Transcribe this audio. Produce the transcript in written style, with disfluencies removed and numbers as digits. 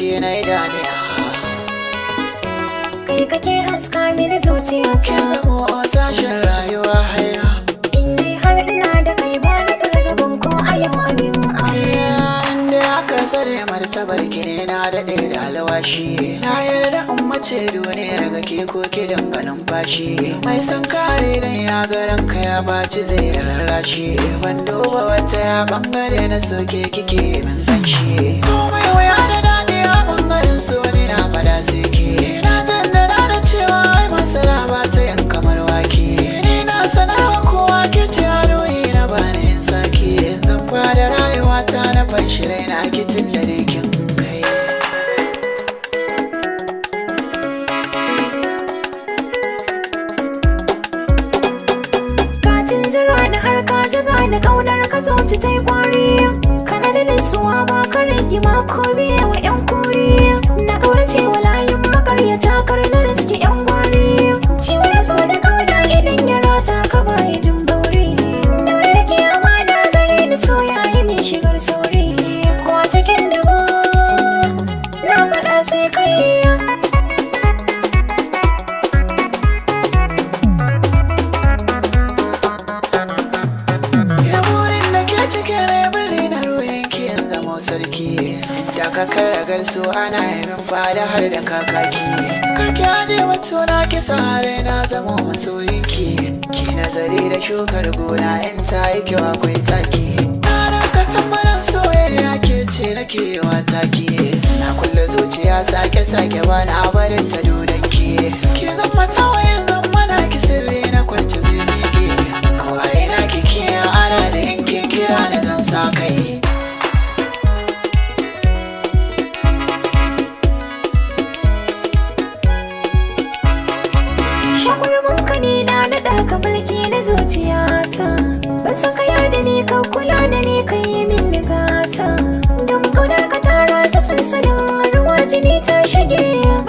haske na idaniya. Kai kake haska mini zuciyata. Kin zamo sashen rayuwa haya. Indai har ina da kai ba na fargaban ko a yau abin Inda aka tsare martabar ki ne na daɗe da alwashi. Na yarda in mace duniyar ga ke ko ki danganin fashi. Mai san kare dan ya ga ranka ya baci zai rarrashi. Ban duba wata ya bangare na soke kike min kanshi. Komai waya da daɗi a bangaren so ni na fada sai ke. Na jaddada da cewa ai masara ba ta yan kamar wake. Ni na sanarwa kowa ke ce haroyi na bani in sake. Zan fada rayuwata na fanshi raina kitin da dai kin kai. Katin zira da har ka zaga da ƙaunar ka zoci ta yi ƙwari. Kana da nutsuwa ba ka rage mako biye wa 'yan kuri. Na ƙaurace wa layin makaryata kar na riski 'yan gwari. Ciwon so da ƙauna idan ya rata ka baya jin bauri. Daure da ke amana gare ni so yayi min shigar sauri. Ko a cikin dabo na faɗa sai kai. Sarki da kakar ragar su ana yamin fada har da kakaki. Karki aje wato na kisa rai na zama masoyinki. Ki nazari da shukar gona in ta yi kyau akwai taki. Na raka tambaran soyayya ke ce nake wa taki. Na kulle zuciya sake ba na barin ta dudanki. Ki zama tawayen zama na ki sirri na kwance zai miƙe. Kawai na kiki ana da yankin kira da zan sa kai. Shagwarmanka ne na naɗa ka mulki na zuciyata. Ban san kaya da ni ka kula da ni ka yi min nigata. Don ƙaunar ka tara ta sansanin ruwa jini ta shige.